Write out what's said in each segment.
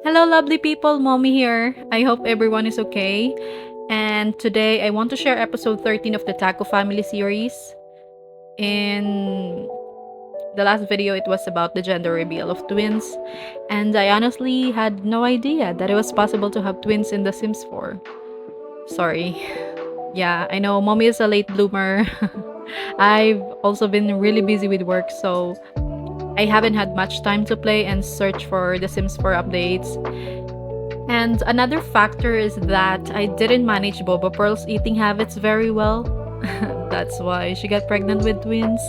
Hello, lovely people. Mommy here. I hope everyone is okay. And today I want to share episode 13 of the Taco Family series. In the last video, it was about the gender reveal of twins. And I honestly had no idea that it was possible to have twins in The Sims 4. Sorry. Yeah, I know mommy is a late bloomer. I've also been really busy with work, so I haven't had much time to play and search for The Sims 4 updates. And another factor is that I didn't manage Boba Pearl's eating habits very well. That's why she got pregnant with twins.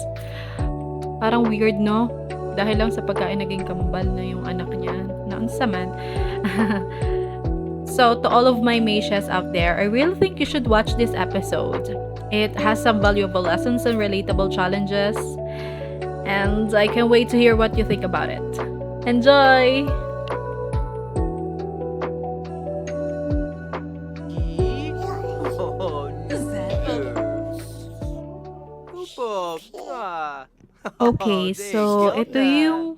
Parang weird, no? Dahil lang sa pagkain naging kambal na yung anak niya. Naunsa man. So, to all of my Meishas out there, I really think you should watch this episode. It has some valuable lessons and relatable challenges. And I can't wait to hear what you think about it. Enjoy! Oh, Okay, so ito yung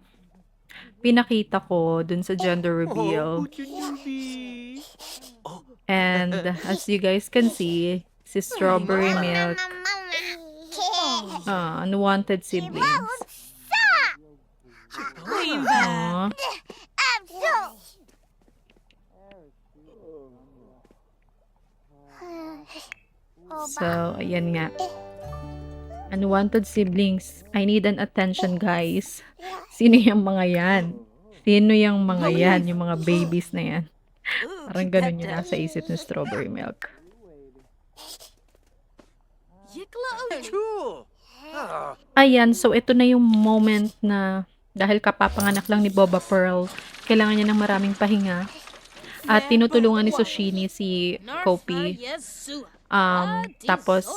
pinakita ko dun sa gender reveal. And as you guys can see, si Strawberry Milk, unwanted siblings. Aw. So, ayan nga. Unwanted siblings. I need an attention, guys. Sino yung mga yan? Sino yung mga yan? Yung mga babies na yan. Parang ganun yung nasa isip ng Strawberry Milk. Ayan, so ito na yung moment na dahil kapapanganak lang ni Boba Pearl, kailangan niya ng maraming pahinga. At tinutulungan ni Soshini si Kopi. Tapos,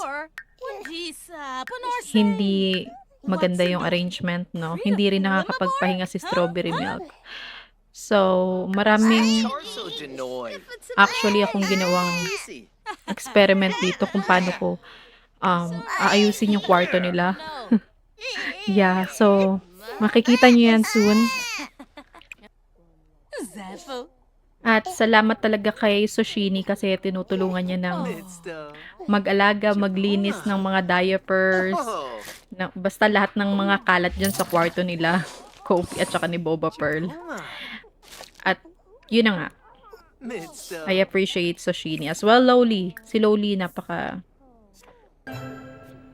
hindi maganda yung arrangement, no? Hindi rin nakakapagpahinga si Strawberry Milk. So, maraming actually akong ginawang experiment dito kung paano ko aayusin yung kwarto nila. Yeah, so makikita nyo yan soon. At salamat talaga kay Soshini kasi tinutulungan niya ng mag-alaga, maglinis ng mga diapers, basta lahat ng mga kalat dyan sa kwarto nila, Kopi at saka ni Boba Pearl. At yun na nga. I appreciate Soshini. As well, Lowly. Si Lowly napaka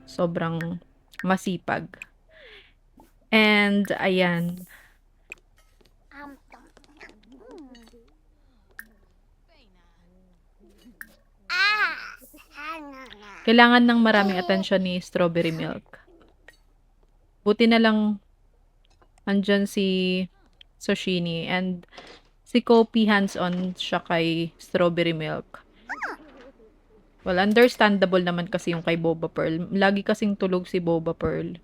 sobrang masipag. And ayan. Kailangan ng maraming atensyon ni Strawberry Milk. Buti na lang andyan si Soshini and si Kopi hands-on siya kay Strawberry Milk. Well, understandable naman kasi yung kay Boba Pearl. Lagi kasing tulog si Boba Pearl.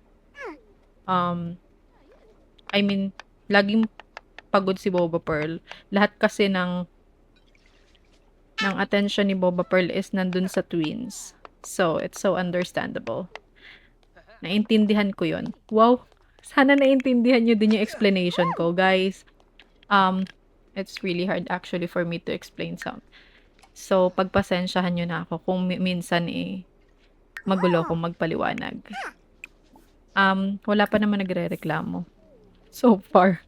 I mean, laging pagod si Boba Pearl. Lahat kasi ng attention ni Boba Pearl is nandun sa twins. So, it's so understandable. Naintindihan ko yun. Wow! Sana naintindihan nyo din yung explanation ko, guys. It's really hard actually for me to explain some. So, pagpasensyahan nyo na ako kung minsan magulo kong magpaliwanag. Wala pa naman nagre-reklamo. So far.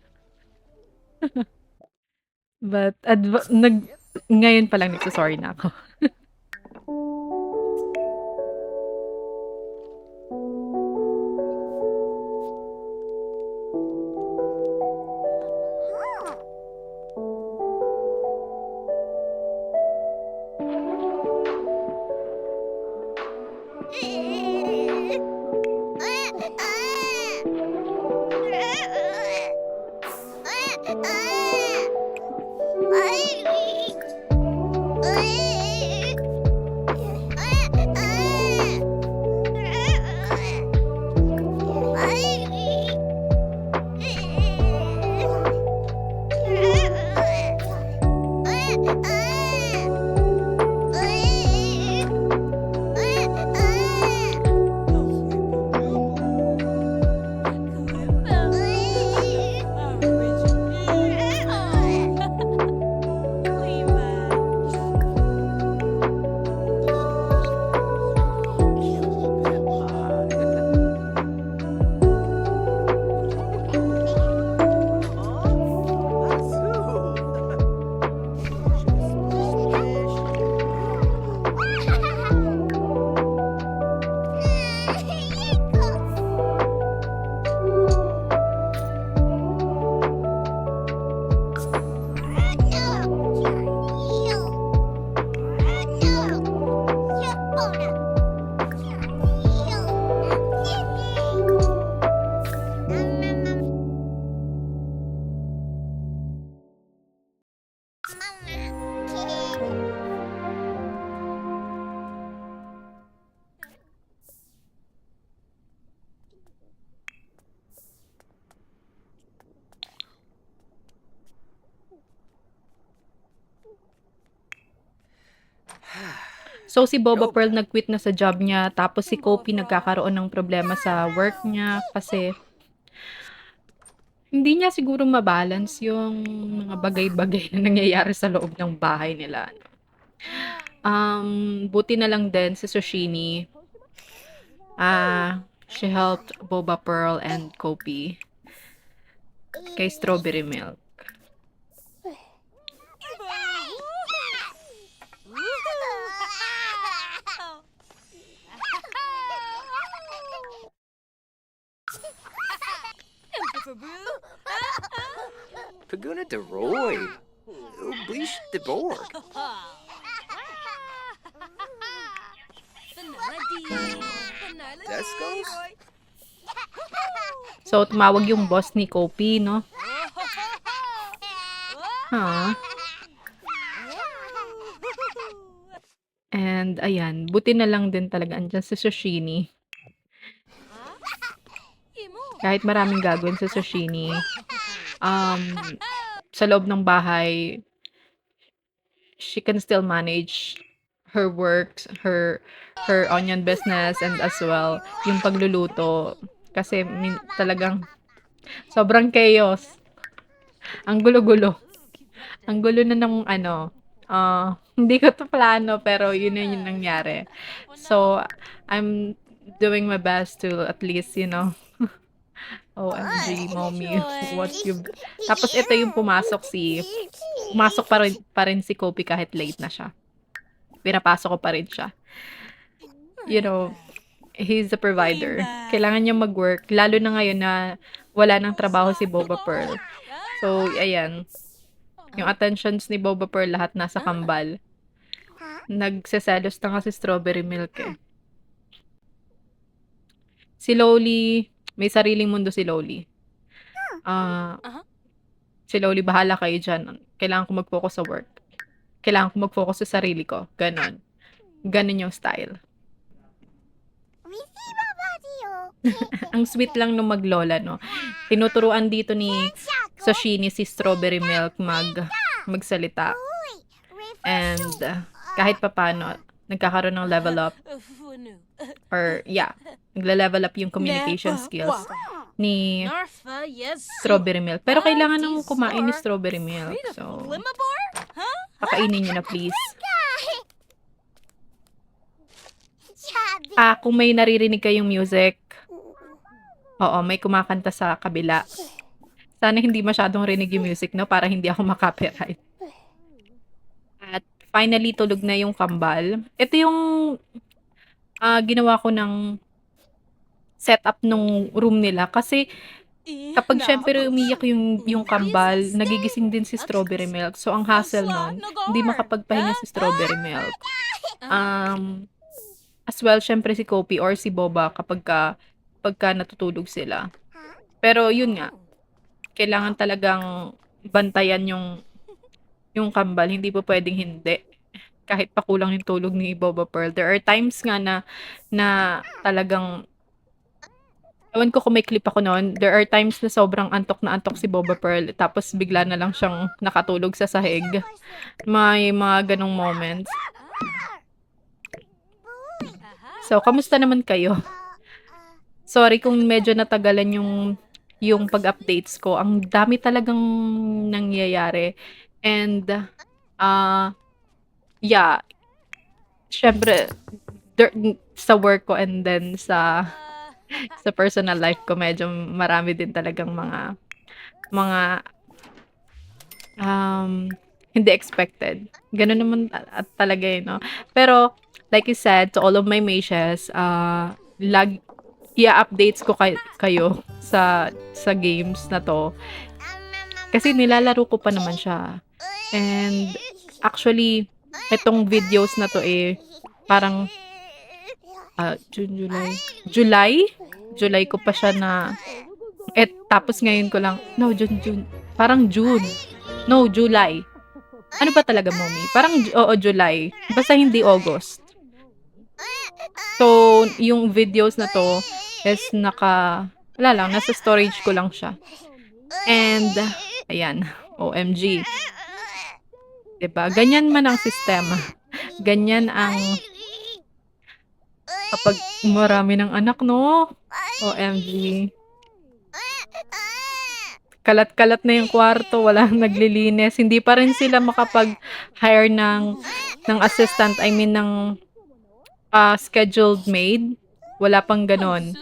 But, ngayon pa lang nagsasorry na ako. So, si Boba Pearl nag-quit na sa job niya, tapos si Kopi nagkakaroon ng problema sa work niya kasi hindi niya siguro ma-balance yung mga bagay-bagay na nangyayari sa loob ng bahay nila. Buti na lang din si Sushini, she helped Boba Pearl and Kopi kay Strawberry Milk. Paguna de Roy. Oblish de Borg. Descos? So, tumawag yung boss ni Kopi, no? And, ayan, buti na lang din talaga andyan si Sushini. Kahit maraming gagawin sa Sushini, sa loob ng bahay, she can still manage her works, her onion business, and as well, yung pagluluto. Kasi talagang sobrang chaos. Ang gulo-gulo. Ang gulo na ng hindi ko to plano, pero yun na yung nangyari. So, I'm doing my best to at least, OMG, mommy, what you... Tapos ito yung pumasok pa rin si Kopi kahit late na siya. Pinapasok ko pa rin siya. He's a provider. Kailangan niya mag-work, lalo na ngayon na wala nang trabaho si Boba Pearl. So, ayan. Yung attentions ni Boba Pearl lahat nasa kambal. Nagseselos na kasi Strawberry Milk eh. Si Loli, may sariling mundo si Loli. Si Loli, bahala kayo dyan. Kailangan ko mag-focus sa work. Kailangan ko mag-focus sa sarili ko. Ganon. Ganon yung style. Ang sweet lang nung maglola, no? Tinuturuan dito ni Sushini si Strawberry Milk magsalita. And kahit papano, nagkakaroon ng level up. Or, nagle-level up yung communication skills ni Strawberry Milk. Pero kailangan nang kumain ni Strawberry Milk. So, pakainin niyo na please. Kung may naririnig kayong music, oo, may kumakanta sa kabila. Sana hindi masyadong rinig yung music, no? Para hindi ako makopyright. At finally, tulog na yung kambal. Ito yung ginawa ko ng setup nung room nila. Kasi kapag syempre umiyak yung kambal, nagigising din si Strawberry Milk. So, ang hassle nun, hindi makapagpahinga si Strawberry Milk. As well, syempre si Kopi or si Boba pagka natutulog sila. Pero yun nga, kailangan talagang bantayan yung kambal. Hindi po pwedeng hindi. Kahit pa kulang yung tulog ni Boba Pearl. There are times nga na talagang, ewan ko kung may clip ako noon, there are times na sobrang antok na antok si Boba Pearl, tapos bigla na lang siyang nakatulog sa sahig. May mga ganong moments. So, kamusta naman kayo? Sorry kung medyo natagalan yung pag-updates ko. Ang dami talagang nangyayari. And, syempre, sa work ko and then sa personal life ko, medyo marami din talagang mga hindi expected. Ganun naman talaga no? Pero, like you said, to all of my mages, updates ko kayo sa games na to. Kasi nilalaro ko pa naman siya. And, actually, itong videos na to parang, July ko pa siya na, tapos ngayon ko lang, parang June. No, July. Ano ba talaga, mommy? Parang, July. Basta hindi August. So, yung videos na to is nasa storage ko lang siya. And, ayan, OMG. Diba? Ganyan man ang sistema. Ganyan ang Kapag marami ng anak, no? OMG. Kalat-kalat na yung kwarto, walang naglilinis. Hindi pa rin sila makapag-hire ng assistant, I mean ng scheduled maid. Wala pang ganon.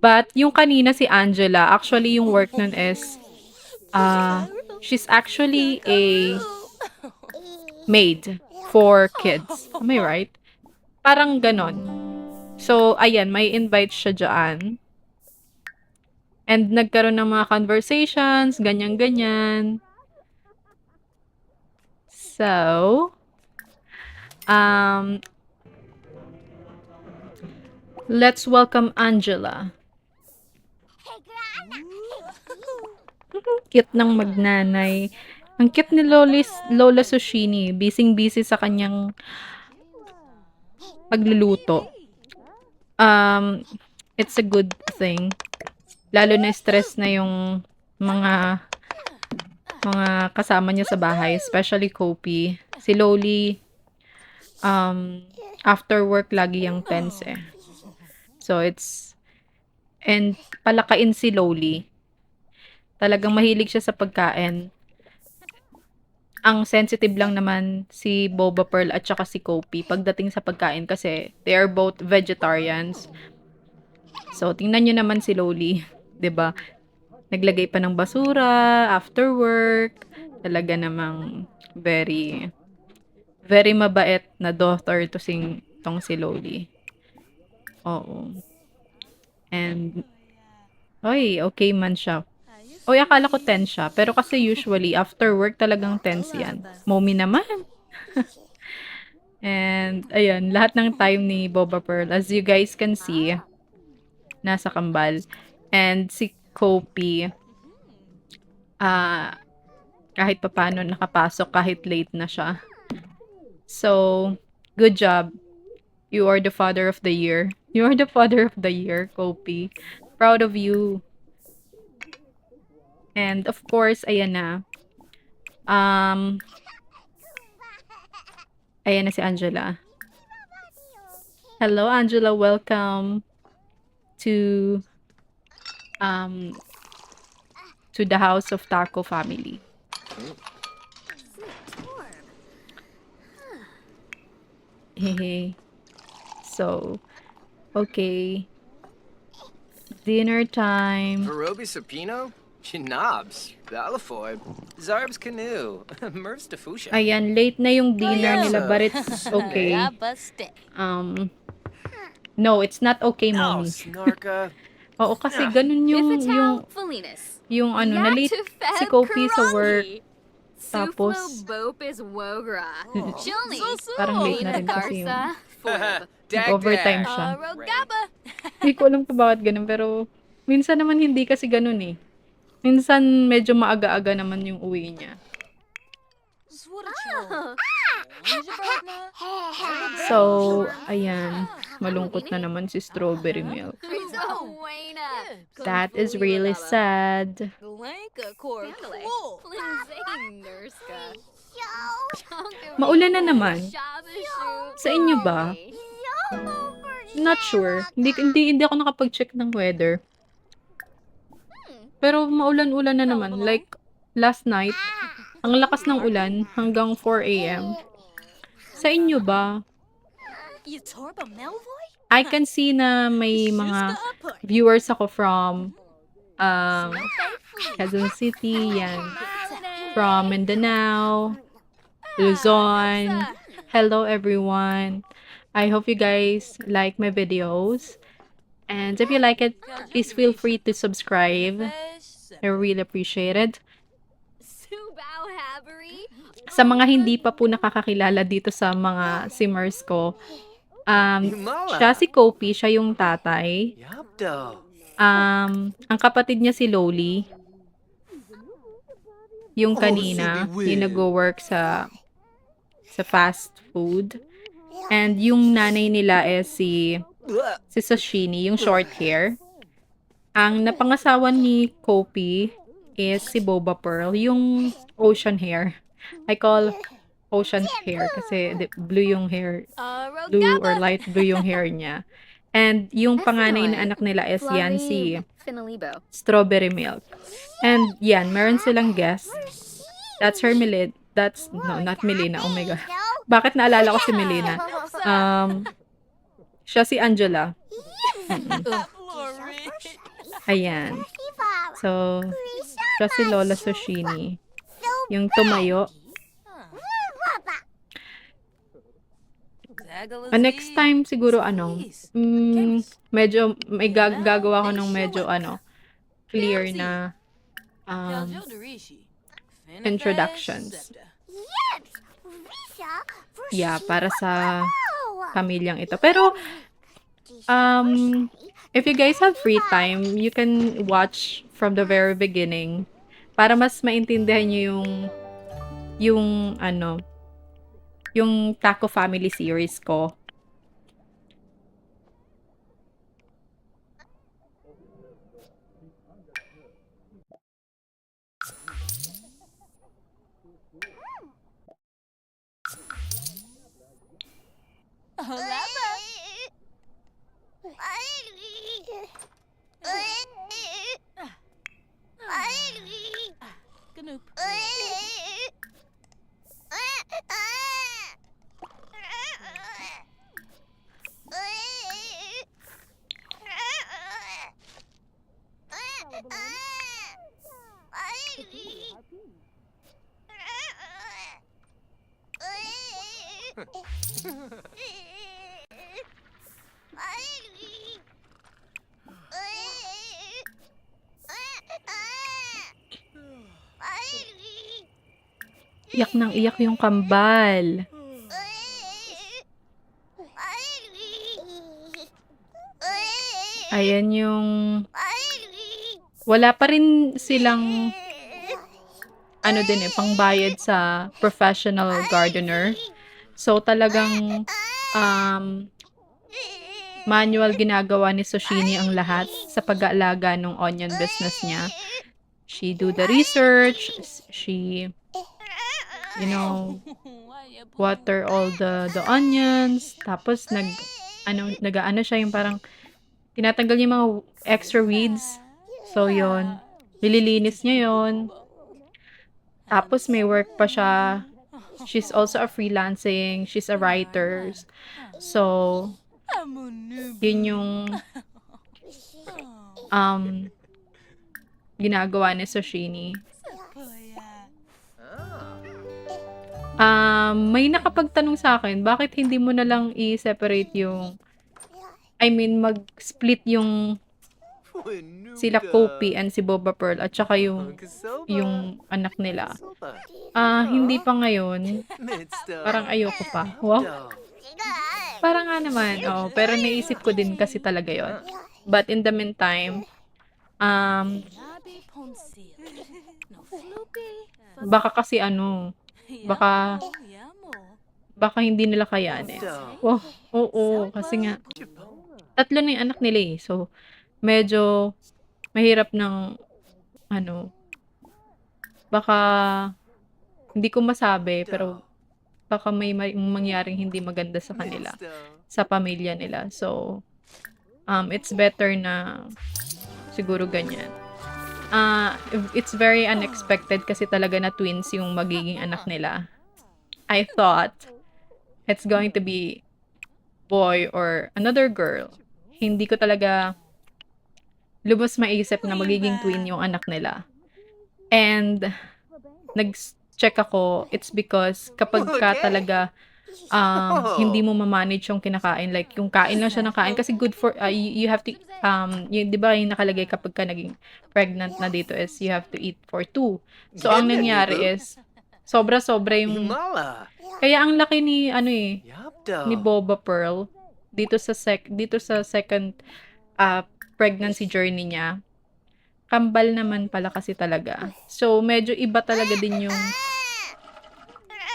But yung kanina si Angela, actually yung work nun is she's actually a maid for kids. Am I right? Parang ganon. So, ayan, may invite siya dyan. And nagkaroon ng mga conversations, ganyan-ganyan. So, let's welcome Angela. Cute ng magnanay. Ang cute ni Lola Sushini. Busy-busy sa kanyang pagluluto. It's a good thing. Lalo na stress na yung mga kasama niya sa bahay, especially Kopi. Si Loli, after work lagi yung tense eh. So and palakain si Loli. Talagang mahilig siya sa pagkain. Ang sensitive lang naman si Boba Pearl at saka si Kopi pagdating sa pagkain kasi they are both vegetarians. So, tingnan nyo naman si Loli. 'Di ba? Naglagay pa ng basura after work. Talaga namang very, very mabait na daughter tong si Loli. Oo. And, okay man siya. Akala ko tense siya. Pero kasi usually, after work talagang tense yan. Mommy naman. And, ayun, lahat ng time ni Boba Pearl, as you guys can see, nasa kambal. And si Kopi, kahit papano nakapasok, kahit late na siya. So, good job. You are the father of the year. You are the father of the year, Kopi. Proud of you. And of course, ayan na. Ayan na si Angela. Hello, Angela. Welcome to the house of Taco family. Hehe. So, okay. Dinner time. Verobi Sapino? Chinobs, Balafoy, Zarb's Canoe, Merv's Defusha. Ayan, late na yung dinner nila, but it's okay. No, it's not okay, No, mommy. Snorka. Oo, kasi ganun yung na-late si Kopi sa work. Tapos, parang late na rin kasi yung nag-overtime siya. Hindi ko alam kung bakit ganun, pero minsan naman hindi kasi ganun eh. Minsan medyo maaga-aga naman yung uwi niya. So, ayan. Malungkot na naman si Strawberry Milk. That is really sad. Maulan na naman. Sa inyo ba? Not sure. Hindi ako nakapag-check ng weather. Pero maulan-ulan na naman. Like, last night, ang lakas ng ulan hanggang 4 a.m. Sa inyo ba? I can see na may mga viewers ako from Quezon City, yan. From Mindanao, Luzon. Hello everyone. I hope you guys like my videos. And if you like it, please feel free to subscribe. I really appreciate it. Sa mga hindi pa po nakakakilala dito sa mga simmers ko, siya si Kopi, siya yung tatay. Ang kapatid niya si Loli. Yung kanina, yung nag-work sa fast food. And yung nanay nila is si Sashini, yung short hair. Ang napangasawa ni Kopi is si Boba Pearl, yung ocean hair. I call ocean hair kasi blue yung hair, blue or light blue yung hair niya. And yung panganay na anak nila is yan si Strawberry Milk. And yan, meron silang guest. That's her Melina. No, not Melina. Oh my God. Bakit naalala ko si Melina? Siya si Angela. Ayan. So, siya si Lola Sushini. Yung tumayo. Next time siguro medyo may gagawa ko ng medyo clear na introductions. Yeah, para sa pamilyang ito. Pero if you guys have free time, you can watch from the very beginning para mas maintindihan niyo yung Taco Family series ko. Iyak nang iyak yung kambal. Ayan yung wala pa rin silang pangbayad sa professional gardener. So talagang manual ginagawa ni Sushini ang lahat sa pag-aalaga ng onion business niya. She do the research, she water all the onions, tapos nag-ano siya yung parang tinatanggal niya yung mga extra weeds. So yon, nililinis niya yon. Tapos may work pa siya. She's also a freelancing, she's a writer. So yun yung ginagawa ni Sushini. May nakapagtanong sa akin, bakit hindi mo na lang i-separate mag-split yung sila Kopi and si Boba Pearl at saka yung anak nila. Hindi pa ngayon. Parang ayoko pa. Wow. Parang nga naman. Pero naisip ko din kasi talaga yon. But in the meantime, baka kasi baka hindi nila kayanin. Oh, oo, kasi nga 3 na yung anak nila eh. So, medyo mahirap ng baka hindi ko masabi, pero baka may mangyaring hindi maganda sa kanila, sa pamilya nila. So, it's better na siguro ganyan. It's very unexpected kasi talaga na twins yung magiging anak nila. I thought it's going to be boy or another girl. Hindi ko talaga lubos maisip na magiging twin yung anak nila. And nag-check ako, it's because kapag ka talaga hindi mo ma-manage yung kinakain, like yung kain lang siya ng kain kasi good for you have to di ba yung nakalagay kapag ka naging pregnant na dito is you have to eat for 2. So ang nangyari is sobra-sobra yung kaya ang laki ni ni Boba Pearl dito sa second pregnancy journey niya. Kambal naman pala kasi talaga. So medyo iba talaga din yung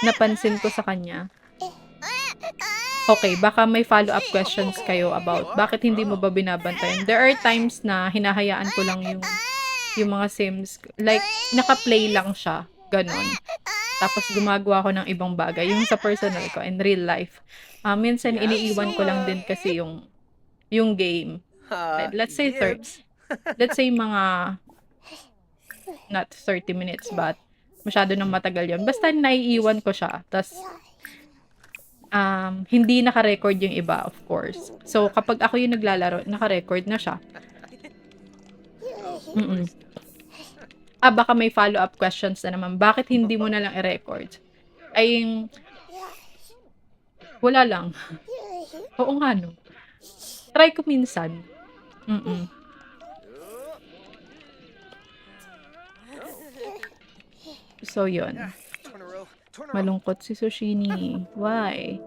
napansin ko sa kanya. Okay, baka may follow-up questions kayo about bakit hindi mo ba binabantayan. There are times na hinahayaan ko lang yung mga Sims. Like, naka-play lang siya. Ganon. tapos gumagawa ako ng ibang bagay, yung sa personal ko in real life. Minsan iniiwan ko lang din kasi yung game. Let's say Yibs. mga not 30 minutes but masyado nang matagal yon. Basta naiiwan ko siya. Tas hindi naka-record yung iba, of course. So kapag ako yung naglalaro, naka-record na siya. Mm. Baka may follow-up questions na naman. Bakit hindi mo na lang i-record? Ay, wala lang. Oo nga, no. Try ko minsan. Mm. So, yun. Malungkot si Sushini. Why?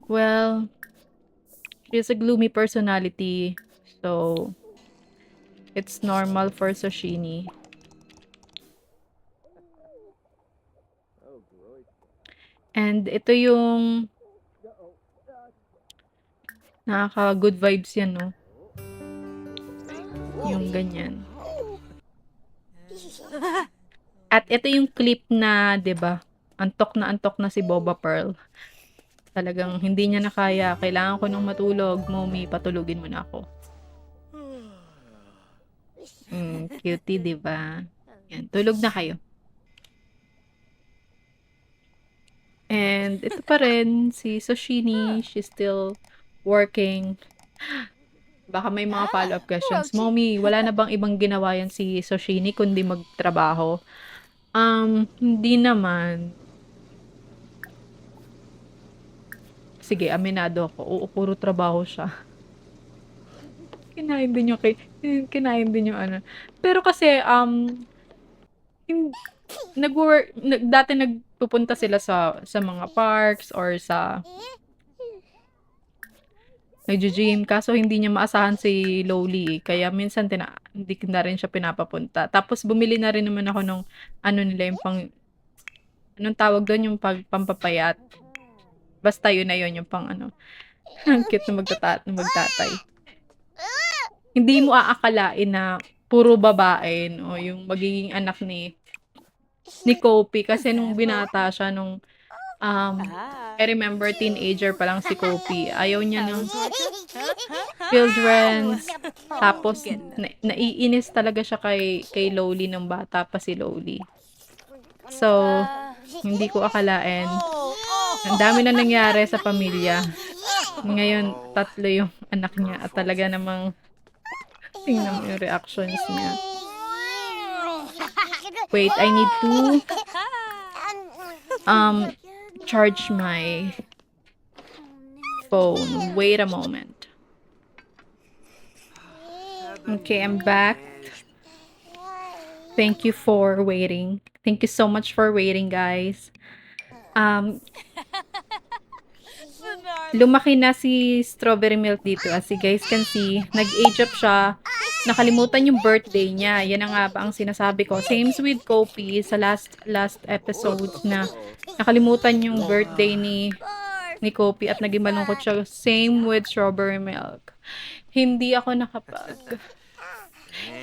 Well, she has a gloomy personality. So, it's normal for Sushini. And ito yung nakaka-good vibes yan, no? Yung ganyan. At ito yung clip na, 'di ba? Antok na si Boba Pearl. Talagang hindi niya na kaya. Kailangan ko nang matulog. Mommy, patulugin mo na ako. Cutie, 'di ba? Yan, tulog na kayo. And ito pa rin si Sushini, she's still working. Baka may mga follow-up questions. Mommy, wala na bang ibang ginawa yan si Sushini kundi magtrabaho? Hindi naman. Sige, aminado ako. Oo, puro trabaho siya. Kinain din yung ano. Pero kasi, dati nagpupunta sila sa mga parks or sa nagjo-gym, kaso hindi niya maasahan si Lowly, kaya minsan hindi na rin siya pinapapunta. Tapos bumili na rin naman ako nung ano nila yung anong tawag doon, yung pampapayat. Basta yun na yun, yung pang ano. Ang cute na magtatay. Hindi mo aakalain na puro babae, no, yung magiging anak ni Kopi, kasi nung binata siya, I remember teenager pa lang si Kopi. Ayaw niya ng children. Tapos, naiinis talaga siya kay Lowly nung bata pa si Lowly. So, hindi ko akalain. Ang dami na nangyari sa pamilya. Ngayon, 3 yung anak niya. At talaga namang tingnan mo yung reactions niya. Wait, I need to charge my phone. Wait a moment. Okay, I'm back. Thank you for waiting. Thank you so much for waiting, guys. Lumaki na si Strawberry Milk dito. As you guys can see, nag-age up siya. Nakalimutan yung birthday niya. Yan ang nga ba ang sinasabi ko. Same with Kopi sa last episode na nakalimutan yung birthday ni Kopi at naging malungkot siya. Same with Strawberry Milk. Hindi ako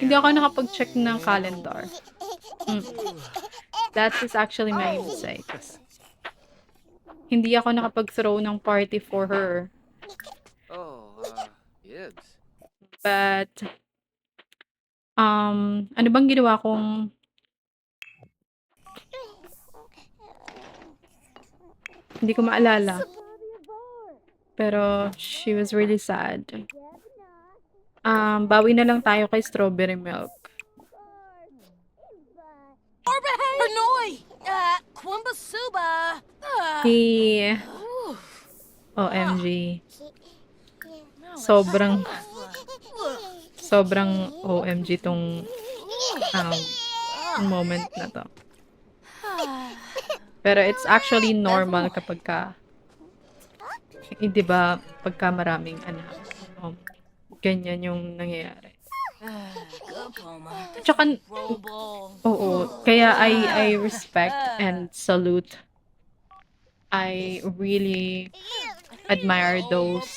nakapag-check ng calendar. That is actually my mistake. Hindi ako nakapag-throw ng party for her. Yibs. But, ano bang ginawa kong hindi ko maalala. Pero, she was really sad. Bawi na lang tayo kay Strawberry Milk. Bernoy! Quambasuba! OMG. Sobrang OMG tong moment na to. Pero it's actually normal kapag di ba, pagka maraming anak. Ganyan yung nangyayari. Tsaka, oo, kaya I respect and salute. I really admire those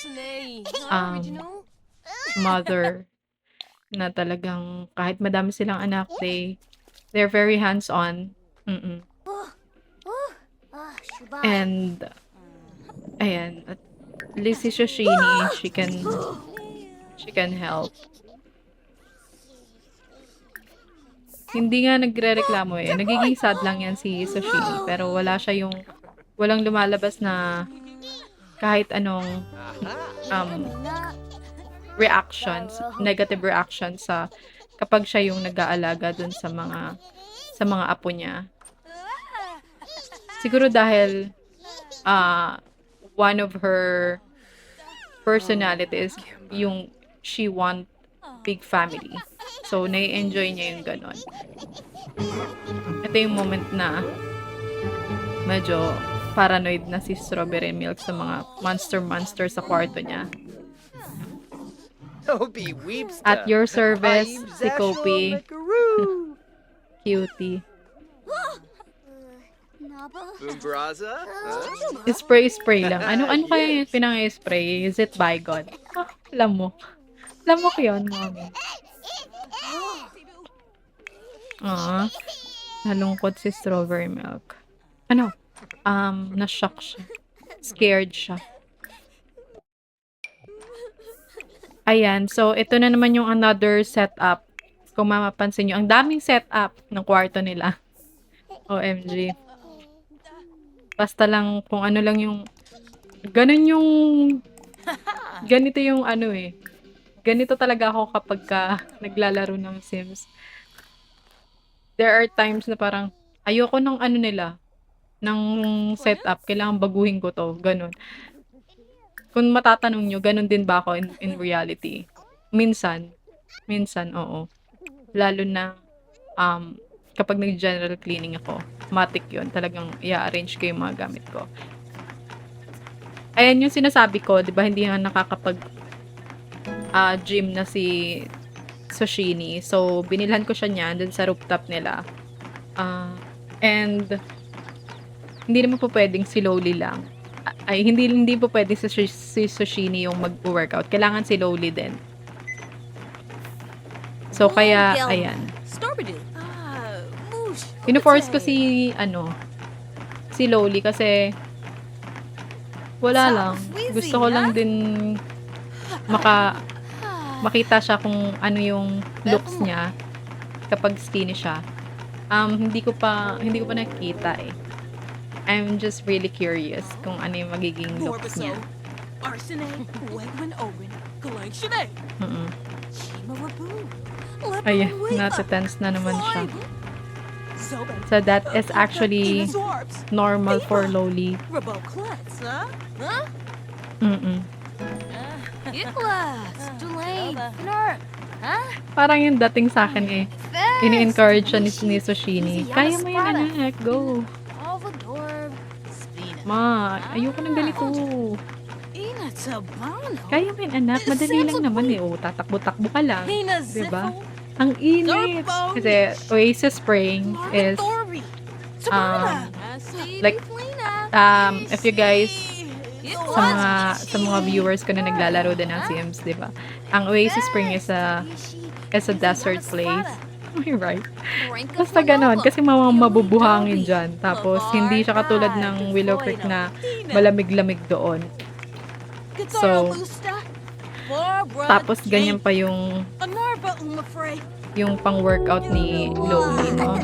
mother na talagang kahit madami silang anak, they're very hands-on. And, ayan, at least si Shoshini, she can help. Hindi nga nagrereklamo eh. Nagiging sad lang yan si Shoshini. Pero walang lumalabas na kahit anong reactions, negative reactions kapag siya yung nag-aalaga dun sa mga apo niya. Siguro dahil one of her personalities yung she want big family. So, nai-enjoy niya yung ganon. Ito yung moment na medyo paranoid na si Strawberry Milk sa mga monster sa kwarto niya. Kopi Weepsta. At your service, I'm si Kopi. Zasho Cutie. Umbraza? Spray lang. Ano kaya yung pinang-spray? Is it Baygon? Lamok. Lamok yun, mommy. Nalungkot si Strawberry Milk. Na-shock siya. Scared siya. Ayan, so ito na naman yung another setup. Kung mapapansin nyo, ang daming setup ng kwarto nila. OMG. Basta lang, kung ano lang yung ganito yung ganito talaga ako kapag naglalaro ng Sims. There are times na parang ayoko ng ng setup, kailangan baguhin ko to, ganun. Kung matatanong nyo, ganun din ba ako in reality? Minsan, oo. Lalo na kapag nag-general cleaning ako, matik yun, talagang i-arrange ko yung mga gamit ko. Ayan yung sinasabi ko, di ba, hindi nga nakakapag gym na si Shoshini. So, binilhan ko siya niyan dun sa rooftop nila. And, hindi naman po pwedeng si Lowly lang. Ay, hindi po pwedeng si Shoshini yung mag-workout. Kailangan si Lowly din. So, kaya, ayan. Ino-force ko si Lowly kasi wala lang. Gusto ko lang din makita siya kung ano yung looks niya kapag skinny siya. Hindi ko pa nakikita eh. I'm just really curious kung ano yung magiging looks niya. Ayan, natatense na naman siya. So that is actually normal for Lowly. Parang yung dating sa akin eh. Ini-encourage siya ni Shoshini. Kaya mo yan, anak. Go. Ma, ayoko ng ganito. Kaya mo yan, anak. Madali lang naman eh. Tatakbo-takbo ka lang. Diba? Ang init. Kasi Oasis Spring is if you guys sa mga viewers ko na naglalaro din ng Sims, di ba? Ang Oasis Spring is a desert place. Am I right? Basta ganon. Kasi mabubuhangin dyan. Tapos, hindi siya katulad ng Willow Creek na malamig-lamig doon. So, tapos ganyan pa yung pang-workout ni Lowly, no?